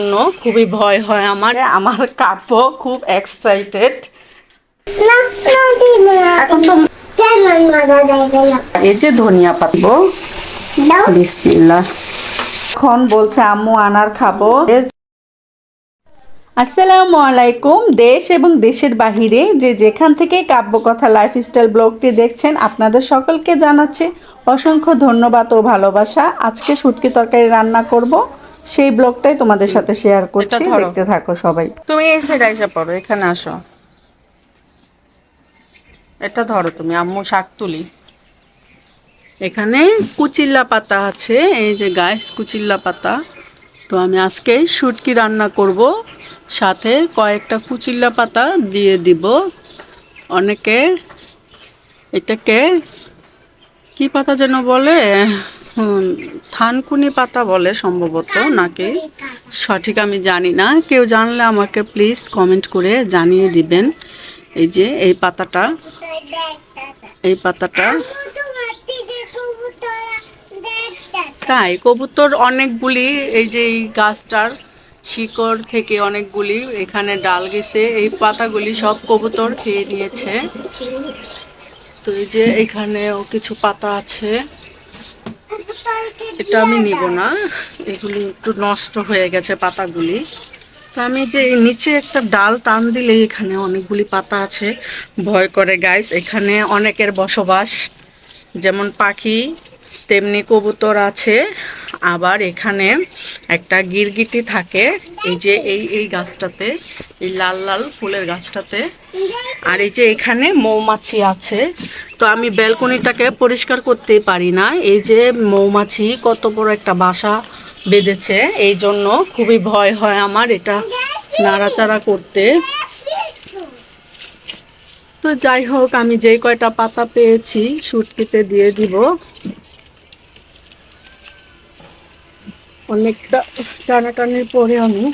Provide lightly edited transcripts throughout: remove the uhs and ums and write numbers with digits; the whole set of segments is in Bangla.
জন্য খুবই ভয় হয় আমার। আমার কাব্য খুব এক্সাইটেড। এখন তো এই যে ধনিয়া পাতবো, বিসমিল্লাহ। এখন বলছে আম্মু আনার খাবো। আসসালামু আলাইকুম। দেশ এবং দেশের বাহিরে যে যেখান থেকে কাব্যকথা লাইফস্টাইল ব্লগটি দেখছেন, আপনাদের সকলকে জানাচ্ছি অসংখ্য ধন্যবাদ ও ভালোবাসা। আজকে শুটকি তরকারি রান্না করব, সেই ব্লগটাই তোমাদের সাথে শেয়ার করছি, দেখতে থাকো সবাই। তুমি এই সাইডে এসে পড়ো, এখানে আসো। এটা ধরো তুমি, আম্মু শাক তুলি। এখানে কুচিল্লা পাতা আছে, এই যে গাইস কুচিল্লা পাতা। তো আমি আজকে শুটকি রান্না করব, সাথে কয়েকটা কুচিল্লা পাতা দিয়ে দিব। অনেকে এটাকে কি পাতা যেন বলে, থানকুনি পাতা বলে সম্ভবত, নাকি সঠিক আমি জানি না। কেউ জানলে আমাকে প্লিজ কমেন্ট করে জানিয়ে দিবেন। এই যে এই পাতাটা, এই পাতাটা তাই কবুতর অনেকগুলি, এই যে এই গাছটার শিকড় থেকে অনেকগুলি এখানে ডাল গেছে, এই পাতাগুলি সব কবুতর খেয়ে নিয়েছে। তো এই যে এখানেও কিছু পাতা আছে, এটা আমি নিব না, এগুলি একটু নষ্ট হয়ে গেছে পাতাগুলি। তো আমি যে নিচে একটা ডাল টান দিলে এখানে অনেকগুলি পাতা আছে, ভয় করে গাইস। এখানে অনেকের বসবাস, যেমন পাখি তেমনি কবুতর আছে। আবার এখানে একটা গিরগিটি থাকে, এই যে এই গাছটাতে, এই লাল লাল ফুলের গাছটাতে। আর এই যে এখানে মৌমাছি আছে। তো আমি ব্যালকনিটাকে পরিষ্কার করতেই পারি না, এই যে মৌমাছি কত বড় একটা বাসা বেঁধেছে, এই জন্য খুবই ভয় হয় আমার এটা নাড়াচাড়া করতে। তো যাই হোক, আমি যেই কয়টা পাতা পেয়েছি শুটকিতে দিয়ে দিব। অনেকটা টানাটানির পরে আমি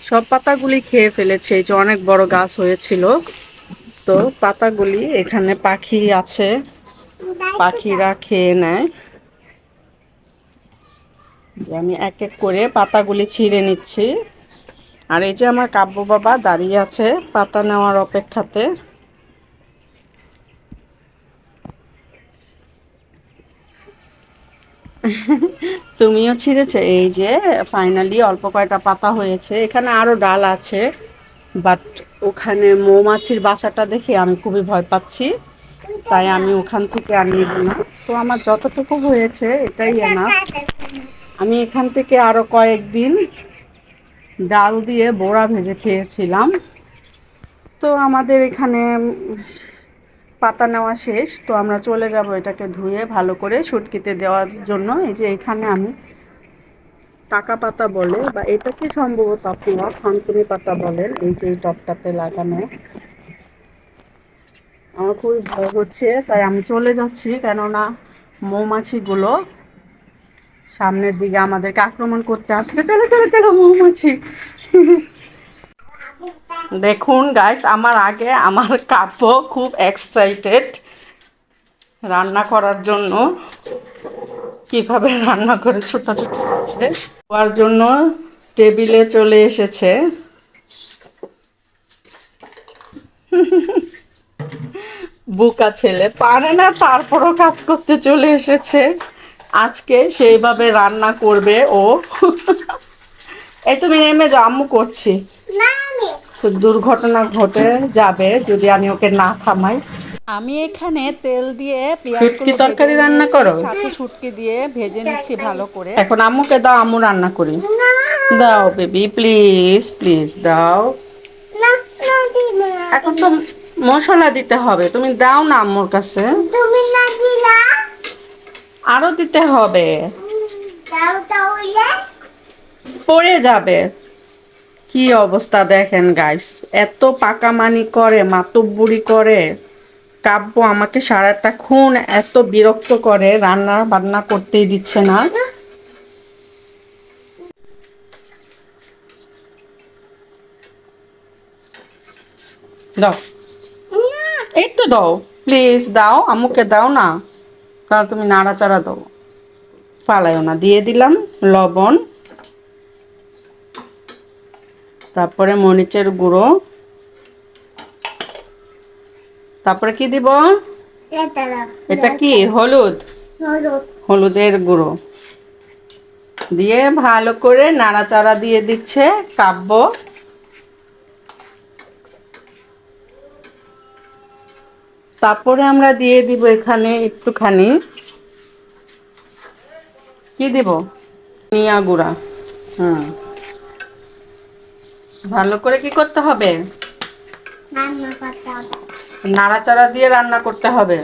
সব পাতাগুলি খেয়ে ফেলেছি, এই যে অনেক বড় গাছ হয়েছিল। তো পাতাগুলি এখানে পাখি আছে, পাখিরা খেয়ে নেয়। আমি এক এক করে পাতাগুলি ছিঁড়ে নিচ্ছি। আর এই যে আমার কাব্য বাবা দাঁড়িয়ে আছে পাতা নেওয়ার অপেক্ষাতে। তুমিও ছিঁড়েছো? এই যে ফাইনালি অল্প কয়টা পাতা হয়েছে, এখানে আরো ডাল আছে, বাট ওখানে মৌমাছির বাসাটা দেখে আমি খুবই ভয় পাচ্ছি, তাই আমি ওখান থেকে আর নিব না। তো আমার যতটুকু হয়েছে এটাই এনাফ। আমি এখান থেকে আরো কয়েকদিন ডাল দিয়ে বড়া ভেজে খেয়েছিলাম। তো আমাদের এখানে পাতা নেওয়া শেষ, তো আমরা চলে যাব এটাকে ধুয়ে ভালো করে শুটকিতে দেওয়ার জন্য। এই যে এখানে আমি টাকা পাতা বলে, বা এটাকে সম্ভবত আপনারা থানকুনি পাতা বলেন, এই যে এই টপটাতে লাগানো। আমার খুবই ভয় হচ্ছে, তাই আমি চলে যাচ্ছি, কেননা মৌমাছিগুলো সামনের দিকে আমাদেরকে আক্রমণ করতে আসছে। চলো চলো চলো মৌমাছি। দেখুন গাইস, আমার আগে আমার কাব্য খুব এক্সাইটেড রান্না করার জন্য, কিভাবে রান্না করে ছোটাছুটি করছে খাওয়ার জন্য টেবিলে চলে এসেছে। বুকা ছেলে পারে না, তারপরও কাজ করতে চলে এসেছে। আজকে সেইভাবে রান্না করবে ও। এই তুমি নেমে যাও, আম্মু করছি। দুর্ঘটনা ঘটে যাবে যদি আমি ওকে না থামাই। আমি এখানে তেল দিয়ে পেঁয়াজগুলো তরকারি রান্না করো, সাথে শুটকি দিয়ে ভেজে নিচ্ছি ভালো করে। এখন আম্মুকে দাও, আম্মু রান্না করি। দাও বেবি, প্লিজ প্লিজ দাও। এখন তো মশলা দিতে হবে, তুমি দাও না আম্মুর কাছে। তুমি না দিলা, আরো দিতে হবে। দাও তাহলে পড়ে যাবে। কি অবস্থা দেখেন গাইস, এত পাকামানি করে, মাতব্বুরি করে। কাব্য আমাকে সারাটাক্ষণ এত বিরক্ত করে, রান্না বান্না করতেই দিচ্ছে না। দাও, একটু দাও প্লিজ, দাও আম্মুকে দাও না, কারণ তুমি নাড়াচাড়া দাও, ফালাইও না। দিয়ে দিলাম লবণ, তারপরে মরিচের গুঁড়ো, তারপরে কি দিব? এটা কি? হলুদ, হলুদের গুঁড়ো দিয়ে ভালো করে নাড়াচাড়া দিয়ে দিচ্ছে কাব্য। তারপরে আমরা দিয়ে দিব এখানে একটুখানি, কি দিব? ধনিয়া গুঁড়া। ভালো করে কি করতে হবে? নাড়াচাড়া দিয়ে রান্না করতে হবে।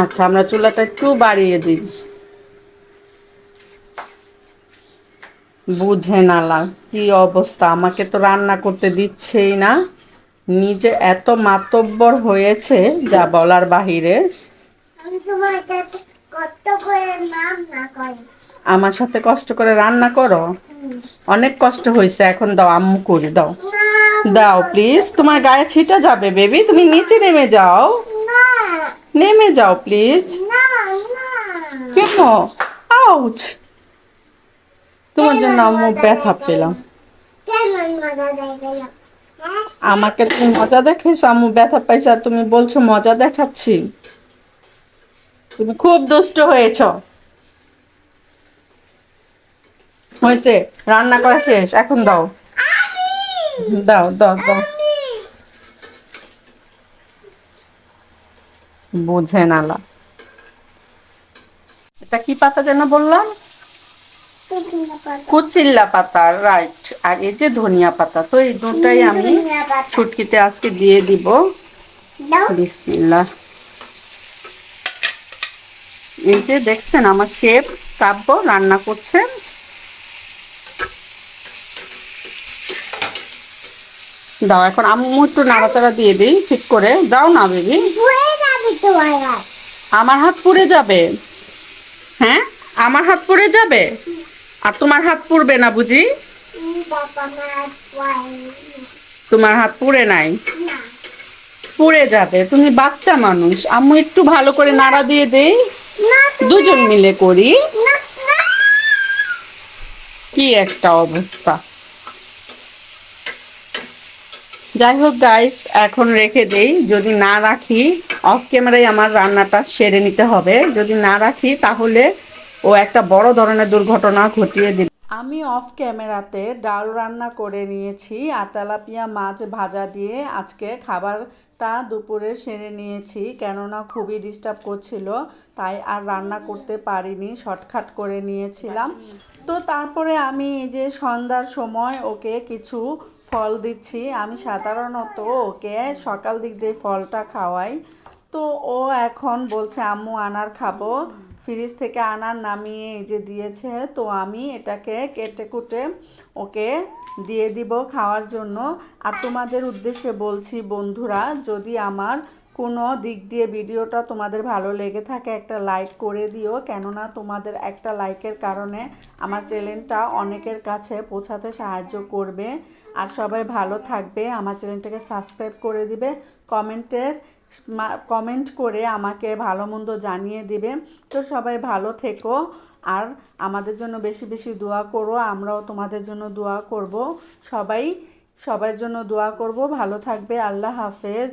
আচ্ছা, আমরা চুলাটা একটু বাড়িয়ে দিই। বুঝে নালা কি অবস্থা, আমাকে তো রান্না করতে দিচ্ছেই না, নিজে এত মাতব্বর হয়েছে যা বলার বাহিরে। আমার সাথে কষ্ট করে রান্না করো? অনেক কষ্ট হয়েছে, এখন দাও, আম্মু করে দাও, দাও প্লিজ। তোমার গায়ে ছিটা যাবে বেবি, তুমি নিচে নেমে যাও, নেমে যাও প্লিজ। কেন? আউচ! তোমার জন্য আম্মু ব্যথা পেলাম। আমাকে তুমি মজা দেখাইছো, আম্মু ব্যথা পাইছে আর তুমি বলছো মজা দেখাচ্ছি? তুমি খুব দুষ্ট হয়েছ। হয়েছে, রান্না করা শেষ, এখন দাও, দাও দাও দাও। বুঝে নালা। এটা কি পাতা যেন বললাম? কুচিল্লা পাতা, রাইট। আর এই যে ধনিয়া পাতা, তো এই দুটাই আমি শুটকিতে আজকে দিয়ে দিব। বিসমিল্লাহ। এই যে দেখছেন আমার শেফ কাব্য রান্না করছেন। দাও, এখন আম্মু একটু নাড়াচাড়া দিয়ে দিই ঠিক করে, দাও না বেবি। আমার হাত পুড়ে যাবে? হ্যাঁ, আমার হাত পুড়ে যাবে আর তোমার হাত পুড়বে না বুঝি? তোমার হাত পুড়ে নাই, পুড়ে যাবে, তুমি বাচ্চা মানুষ। আম্মু একটু ভালো করে নাড়া দিয়ে দেই, দুজন মিলে করি। কি একটা অবস্থা। যাই হোক গাইস, এখন রেখে দেই, যদি না রাখি অফ ক্যামেরায় আমার রান্নাটা সেরে নিতে হবে, যদি না রাখি তাহলে ও একটা বড় ধরনের দুর্ঘটনা ঘটিয়ে দিবে। আমি অফ ক্যামেরাতে ডাল রান্না করে নিয়েছি আর তেলাপিয়া মাছ ভাজা দিয়ে আজকে খাবারটা দুপুরে সেরে নিয়েছি, কেননা খুবই ডিস্টার্ব করছিল, তাই আর রান্না করতে পারিনি, শর্টকাট করে নিয়েছিলাম। তো তারপরে আমি এই যে সন্ধ্যার সময় ওকে কিছু ফল দিচ্ছি। আমি সাধারণত ওকে সকাল দিক দিয়ে ফলটা খাওয়াই। তো ও এখন বলছে আম্মু আনার খাবো, ফ্রিজ থেকে আনার নামিয়ে এই যে দিয়েছে। তো আমি এটাকে কেটে কুটে ওকে দিয়ে দিব খাওয়ার জন্য। আর তোমাদের উদ্দেশ্যে বলছি বন্ধুরা, যদি আমার কোনো দিক দিয়ে ভিডিওটা তোমাদের ভালো লেগে থাকে একটা লাইক করে দিও, কেননা তোমাদের একটা লাইকের কারণে আমার চ্যানেলটা অনেকের কাছে পৌঁছাতে সাহায্য করবে। আর সবাই ভালো থাকবে, আমার চ্যানেলটাকে সাবস্ক্রাইব করে দিবে, কমেন্ট করে আমাকে ভালো মন্দ জানিয়ে দিবে। তো সবাই ভালো থেকো আর আমাদের জন্য বেশি বেশি দোয়া করো, আমরাও তোমাদের জন্য দোয়া করব। সবার জন্য দোয়া করব। ভালো থাকবে। আল্লাহ হাফেজ।